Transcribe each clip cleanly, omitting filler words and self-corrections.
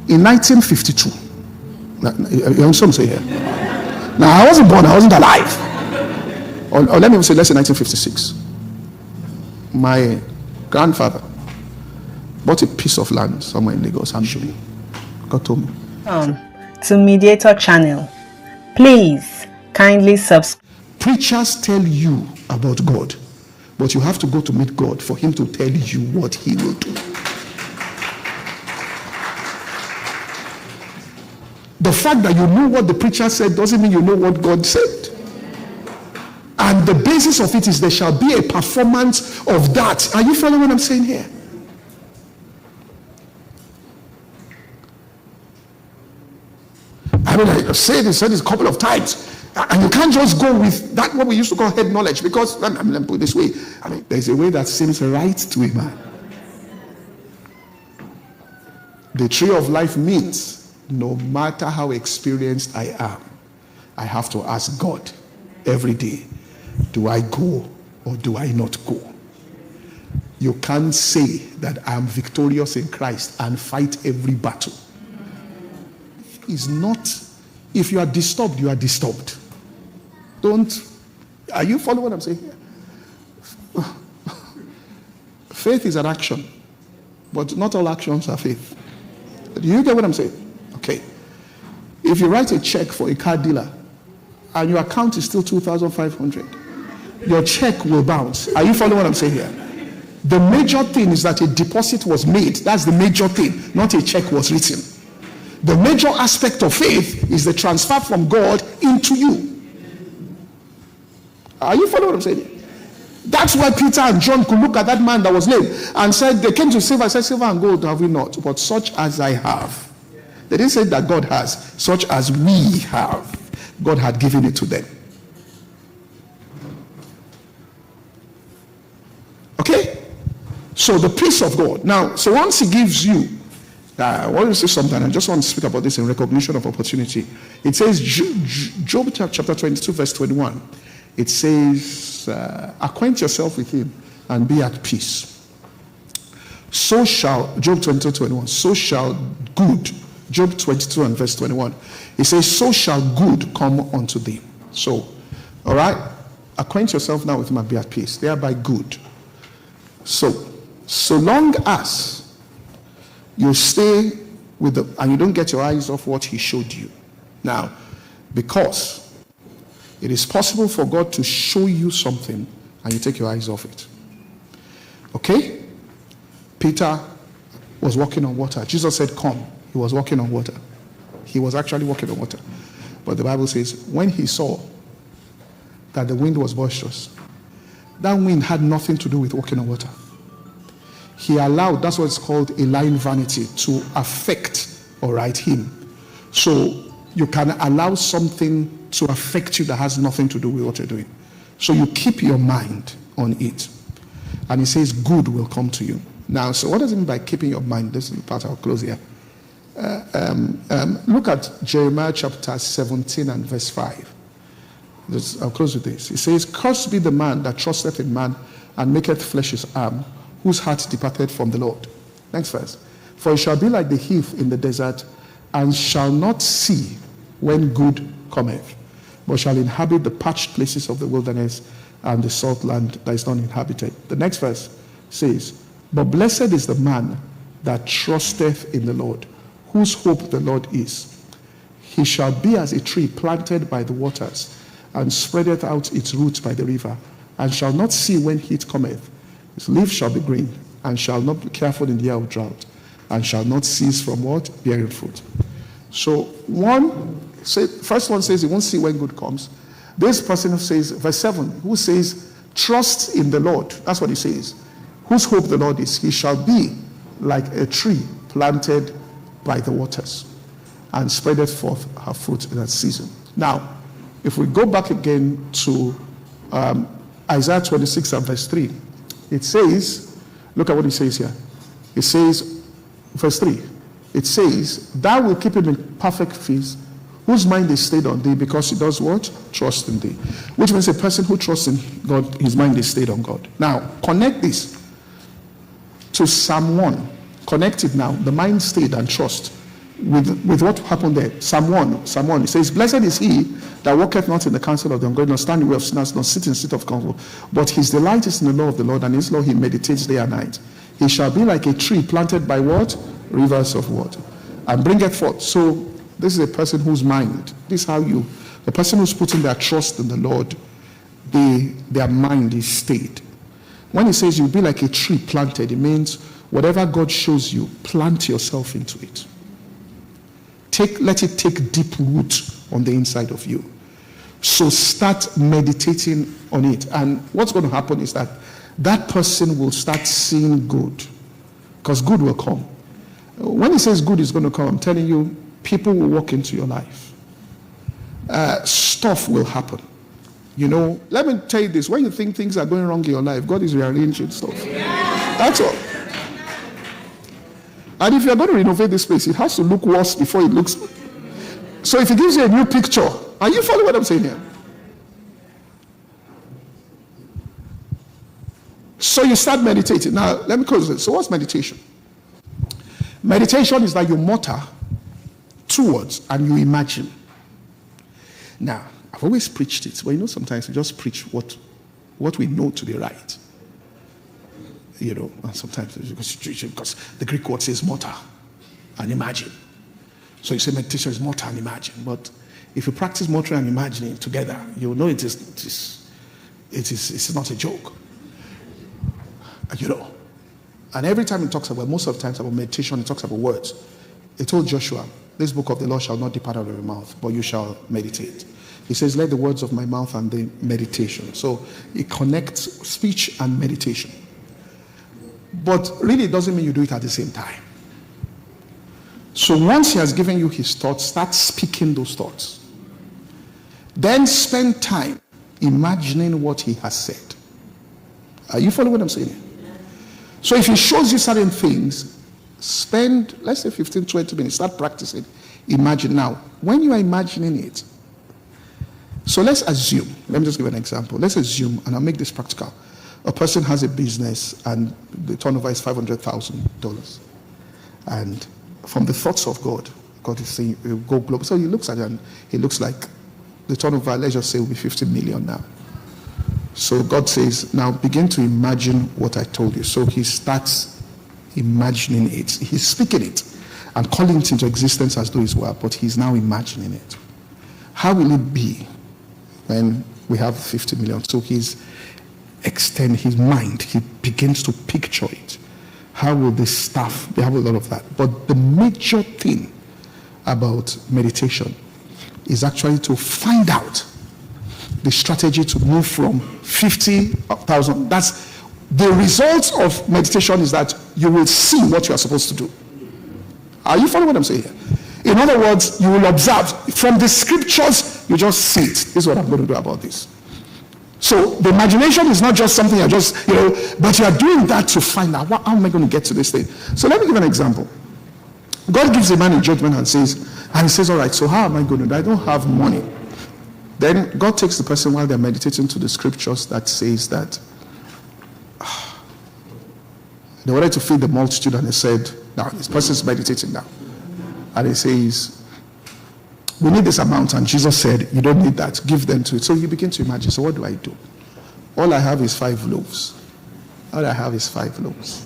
in 1952. Now, some say here. Now, I wasn't born, I wasn't alive. Or let me say, let's say 1956. My grandfather bought a piece of land somewhere in Lagos, Anjuli. God told me. To Mediator Channel, please kindly subscribe. Preachers tell you about God, but you have to go to meet God for him to tell you what he will do. The fact that you know what the preacher said doesn't mean you know what God said. And the basis of it is there shall be a performance of that. Are you following what I'm saying here? I mean, I've said this a couple of times. And you can't just go with that, what we used to call head knowledge, because, let me put it this way, there's a way that seems right to a man. The tree of life means, no matter how experienced I am, I have to ask God every day, do I go or do I not go? You can't say that I am victorious in Christ and fight every battle. It's not. If you are disturbed, you are disturbed. Are you following what I'm saying here? Faith is an action, but not all actions are faith. Do you get what I'm saying? Okay. If you write a check for a car dealer and your account is still 2,500, your check will bounce. Are you following what I'm saying here? The major thing is that a deposit was made. That's the major thing, not a check was written. The major aspect of faith is the transfer from God into you. Are you following what I'm saying? That's why Peter and John could look at that man that was lame and said, they came to silver. I said, silver and gold have we not, but such as I have. They didn't say that God has, such as we have. God had given it to them. Okay? So the peace of God. Now, so once he gives you, I want to say something. I just want to speak about this in recognition of opportunity. It says, Job chapter 22, verse 21. It says, acquaint yourself with him and be at peace. So shall, Job 22, 21, so shall good, Job 22 and verse 21. It says, so shall good come unto thee. So, all right, acquaint yourself now with him and be at peace. Thereby good. So long as you stay with and you don't get your eyes off what he showed you. Now, because it is possible for God to show you something and you take your eyes off it. Okay? Peter was walking on water. Jesus said, come. He was walking on water. He was actually walking on water. But the Bible says, when he saw that the wind was boisterous, that wind had nothing to do with walking on water. He allowed, that's what it's called a lying vanity, to affect, all right, him. So you can allow something to affect you that has nothing to do with what you're doing. So you keep your mind on it. And he says good will come to you. Now, so what does it mean by keeping your mind? This is the part I'll close here. Look at Jeremiah chapter 17 and verse 5. I'll close with this. It says, cursed be the man that trusteth in man and maketh flesh his arm, whose heart departed from the Lord. Next verse. For it shall be like the heath in the desert, and shall not see when good cometh, but shall inhabit the parched places of the wilderness and the salt land that is not inhabited. The next verse says, but blessed is the man that trusteth in the Lord, whose hope the Lord is. He shall be as a tree planted by the waters, and spreadeth out its roots by the river, and shall not see when heat cometh. His leaf shall be green, and shall not be careful in the year of drought, and shall not cease from what? Bearing fruit. So first one says he won't see when good comes. This person says, verse 7, who says, trust in the Lord. That's what he says. Whose hope the Lord is. He shall be like a tree planted by the waters, and spreadeth forth her fruit in that season. Now, if we go back again to Isaiah 26 and verse 3, it says, look at what it says here. It says, verse 3, it says, thou will keep him in perfect peace, whose mind is stayed on thee, because he does what? Trust in thee. Which means a person who trusts in God, his mind is stayed on God. Now, connect this to Psalm 1. Connect it now. The mind stayed and trust with what happened there. Psalm 1, it says, blessed is he that walketh not in the counsel of the ungodly, nor stand in the way of sinners, nor sit in the seat of counsel, but his delight is in the law of the Lord, and in his law he meditates day and night. He shall be like a tree planted by what? Rivers of water, and bringeth forth. So this is a person whose mind, this is how the person who's putting their trust in the Lord, their mind is stayed. When he says you'll be like a tree planted, it means whatever God shows you, plant yourself into it. Let it take deep root on the inside of you. So start meditating on it. And what's going to happen is that person will start seeing good, because good will come. When he says good is going to come, I'm telling you, people will walk into your life. Stuff will happen. Let me tell you this. When you think things are going wrong in your life, God is rearranging stuff. That's all. And if you're going to renovate this place, it has to look worse before it looks. So if he gives you a new picture, are you following what I'm saying here? So you start meditating. Now, let me close this. So what's meditation? Meditation is that you mutter towards and you imagine. Now, I've always preached it, but sometimes we just preach what we know to be right. And sometimes because the Greek word says mutter and imagine. So you say meditation is mutter and imagine. But if you practice muttering and imagining together, you'll know it's not a joke. And every time it talks about, most of the times about meditation, it talks about words. It told Joshua, this book of the law shall not depart out of your mouth, but you shall meditate. He says, let the words of my mouth and the meditation. So it connects speech and meditation. But really, it doesn't mean you do it at the same time. So once he has given you his thoughts, start speaking those thoughts. Then spend time imagining what he has said. Are you following what I'm saying? So if he shows you certain things, spend, let's say 15, 20 minutes, start practicing. Imagine now. When you are imagining it, so let's assume, let me just give an example. Let's assume, and I'll make this practical. A person has a business and the turnover is $500,000. And from the thoughts of God, God is saying, go global. So he looks at it and he looks like the turnover, let's just say, will be 50 million now. So God says, now begin to imagine what I told you. So he starts imagining it. He's speaking it and calling it into existence as though it's well, but he's now imagining it. How will it be when we have 50 million? So he's extend his mind, he begins to picture it. How will this staff, they have a lot of that. But the major thing about meditation is actually to find out the strategy to move from 50,000. That's the result of meditation, is that you will see what you are supposed to do. Are you following what I'm saying here? In other words, you will observe from the scriptures, you just see it. This is what I'm going to do about this. So the imagination is not just something you're just, but you are doing that to find out, how am I going to get to this thing? So let me give an example. God gives a man a judgment and he says, all right, so how am I going to do? I don't have money. Then God takes the person while they're meditating to the scriptures that says that they wanted to feed the multitude, and they said, now this person's meditating now. And he says, we need this amount. And Jesus said, you don't need that. Give them to it. So you begin to imagine, so what do I do? All I have is 5 loaves. All I have is 5 loaves.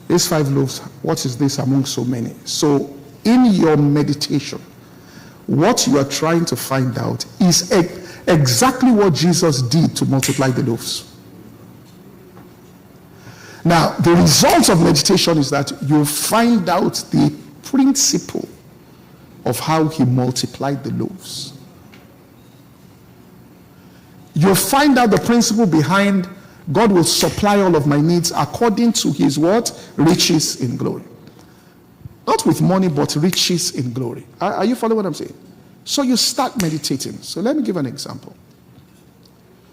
These 5 loaves, what is this among so many? So in your meditation, what you are trying to find out is exactly what Jesus did to multiply the loaves. Now, the result of meditation is that you find out the principle of how he multiplied the loaves. You'll find out the principle behind God will supply all of my needs according to his what? Riches in glory. Not with money, but riches in glory. Are you following what I'm saying? So you start meditating. So let me give an example.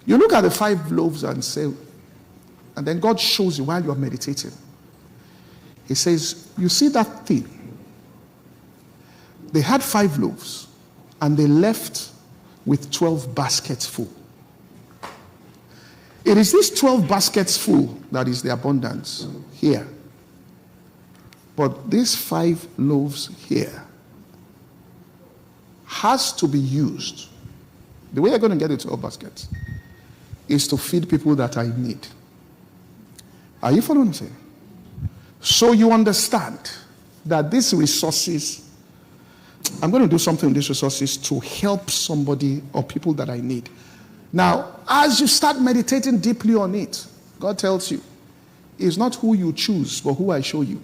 You look at the 5 loaves and say, and then God shows you while you're meditating. He says, you see that thing? They had 5 loaves and they left with 12 baskets full. It is these 12 baskets full that is the abundance here. But these 5 loaves here has to be used. The way you're going to get it to your baskets is to feed people that are in need. Are you following what I'm saying? So you understand that these resources, I'm going to do something with these resources to help somebody or people that I need. Now, as you start meditating deeply on it, God tells you, it's not who you choose, but who I show you.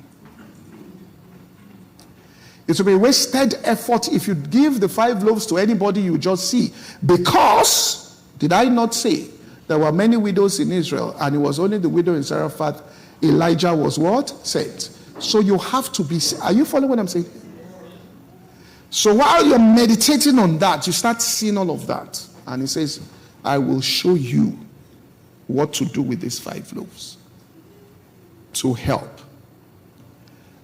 It will be wasted effort if you give the 5 loaves to anybody you just see. Because, did I not say, there were many widows in Israel, and it was only the widow in Zarephath Elijah was what? Sent. So you have to be, are you following what I'm saying? So while you're meditating on that, you start seeing all of that. And he says, I will show you what to do with these 5 loaves to help.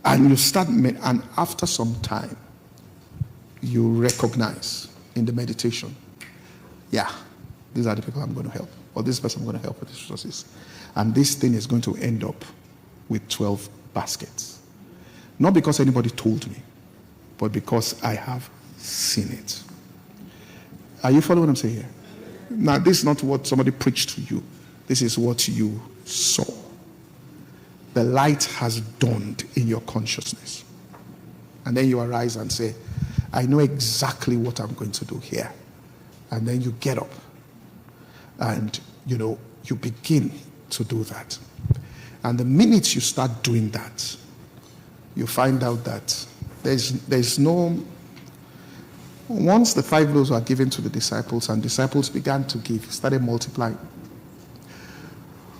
And you start, and after some time, you recognize in the meditation, yeah, these are the people I'm going to help. Or this person I'm going to help with these resources. And this thing is going to end up with 12 baskets. Not because anybody told me, but because I have seen it. Are you following what I'm saying here? Now, this is not what somebody preached to you. This is what you saw. The light has dawned in your consciousness. And then you arise and say, I know exactly what I'm going to do here. And then you get up. And, you begin to do that. And the minute you start doing that, you find out that there's no... Once the 5 loaves were given to the disciples and disciples began to give, started multiplying.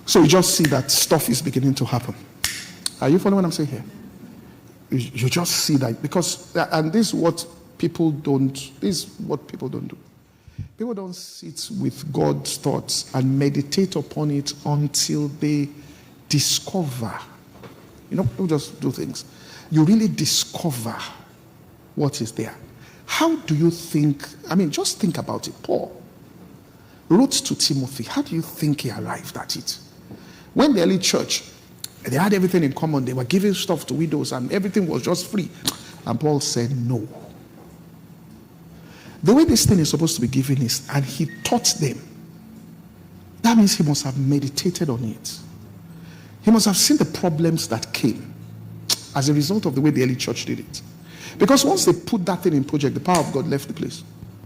So you just see that stuff is beginning to happen. Are you following what I'm saying here? You just see that because, and this is what people don't do. People don't sit with God's thoughts and meditate upon it until they discover. People just do things. You really discover what is there. How do you think, just think about it. Paul wrote to Timothy. How do you think he arrived at it? When the early church, they had everything in common. They were giving stuff to widows and everything was just free. And Paul said, no. The way this thing is supposed to be given is, and he taught them. That means he must have meditated on it. He must have seen the problems that came as a result of the way the early church did it. Because once they put that thing in project, the power of God left the place.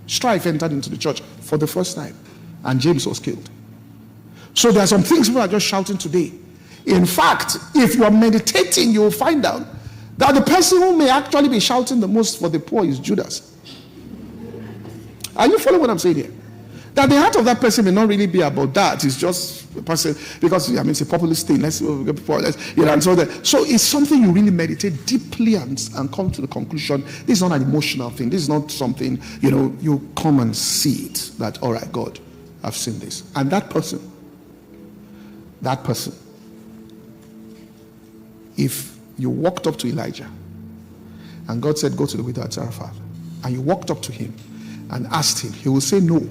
Strife entered into the church for the first time, and James was killed. So there are some things people are just shouting today. In fact, if you are meditating, you will find out that the person who may actually be shouting the most for the poor is Judas. Are you following what I'm saying here? That the heart of that person may not really be about that. It's just a person, because it's a populist thing. And so that. So it's something you really meditate deeply and come to the conclusion. This is not an emotional thing. This is not something, you come and see it. That, all right, God, I've seen this. And that person, if you walked up to Elijah and God said, go to the widow at Zarephath, and you walked up to him and asked him, he will say no.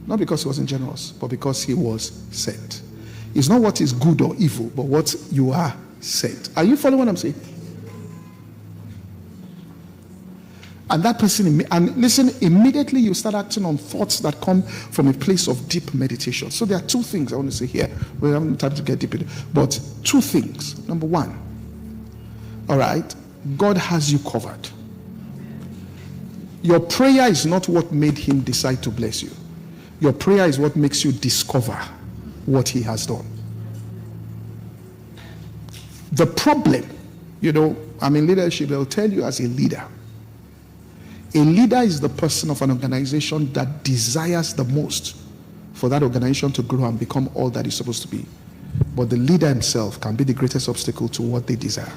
Not because he wasn't generous, but because he was sent. It's not what is good or evil, but what you are sent. Are you following what I'm saying? And that person, and listen, immediately you start acting on thoughts that come from a place of deep meditation. So there are 2 things I want to say here. We haven't time to get deep into it. But 2 things. Number 1, all right, God has you covered. Your prayer is not what made him decide to bless you. Your prayer is what makes you discover what he has done. The problem, leadership, they'll tell you as a leader is the person of an organization that desires the most for that organization to grow and become all that it's supposed to be. But the leader himself can be the greatest obstacle to what they desire.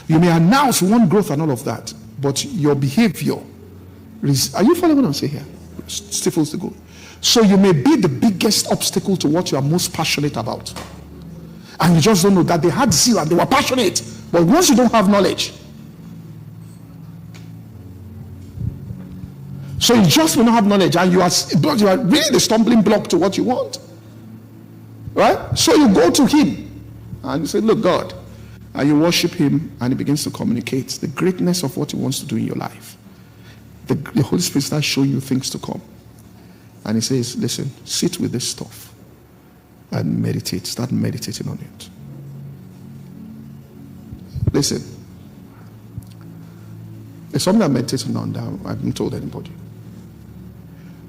You may announce one growth and all of that, but your behavior, are you following what I'm saying here? Stifles the goal. So you may be the biggest obstacle to what you are most passionate about. And you just don't know that they had zeal and they were passionate. But once you don't have knowledge, so you just will not have knowledge, and you are really the stumbling block to what you want. Right? So you go to him and you say, look, God, and you worship him, and he begins to communicate the greatness of what he wants to do in your life. The Holy Spirit starts showing you things to come. And he says, listen, sit with this stuff and meditate. Start meditating on it. Listen, it's something I'm meditating on now. I haven't told anybody.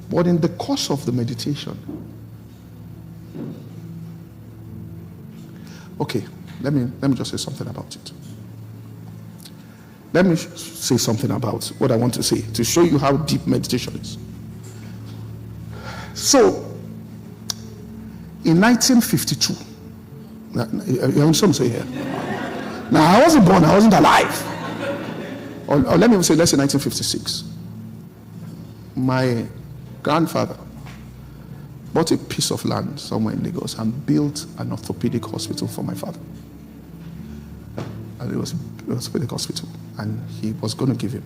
But in the course of the meditation, okay, let me just say something about it. Let me say something about what I want to say to show you how deep meditation is. So, in 1952, you want some say here? Now, I wasn't born, I wasn't alive. Or let me say, let's say 1956. My grandfather bought a piece of land somewhere in Lagos and built an orthopedic hospital for my father. And it was an orthopedic hospital. And he was going to give him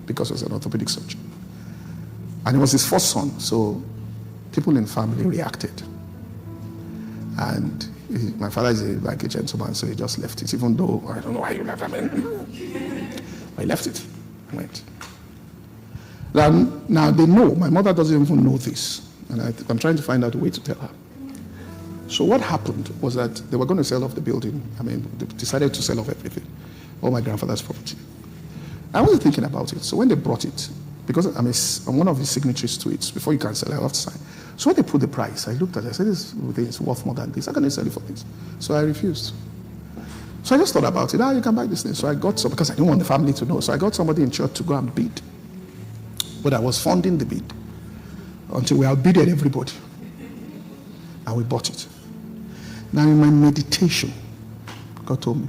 because he was an orthopedic surgeon. And it was his first son, so people in family reacted. And my father is like a gentleman, so he just left it, even though I don't know why you left it. I left it. I went. Now they know. My mother doesn't even know this. And I'm trying to find out a way to tell her. So what happened was that they were going to sell off the building. They decided to sell off everything. All my grandfather's property. I wasn't thinking about it. So when they brought it, because I'm one of his signatories to it, before you can sell it, I have to sign. So when they put the price, I looked at it, I said, this is worth more than this. How can they sell it for this? So I refused. So I just thought about it. You can buy this thing. So I got some, because I didn't want the family to know. So I got somebody in church to go and bid. But I was funding the bid until we outbidded everybody. And we bought it. Now in my meditation, God told me,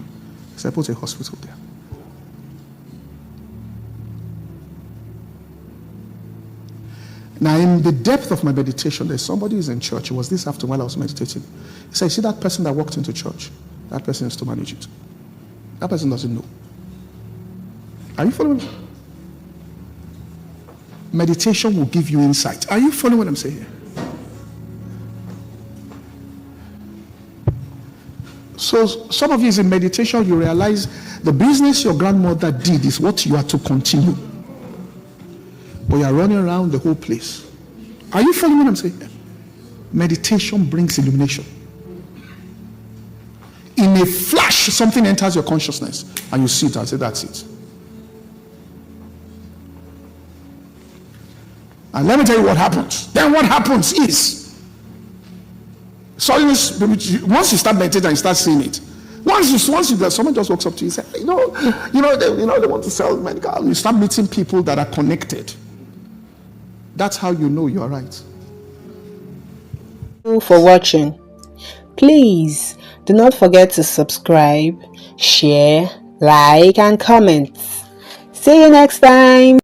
he said, put a hospital there. Now, in the depth of my meditation, there's somebody who's in church. It was this afternoon while I was meditating. He said, see that person that walked into church? That person is to manage it. That person doesn't know. Are you following me? Meditation will give you insight. Are you following what I'm saying here? So, some of you is in meditation, you realize the business your grandmother did is what you are to continue. But you are running around the whole place. Are you following what I'm saying? Meditation brings illumination. In a flash, something enters your consciousness and you see it and say, that's it. And let me tell you what happens. Then what happens is, once you start meditating and you start seeing it, once someone just walks up to you and says, they want to sell medical. You start meeting people that are connected. That's how you know you are right. Thank you for watching. Please do not forget to subscribe, share, like, and comment. See you next time.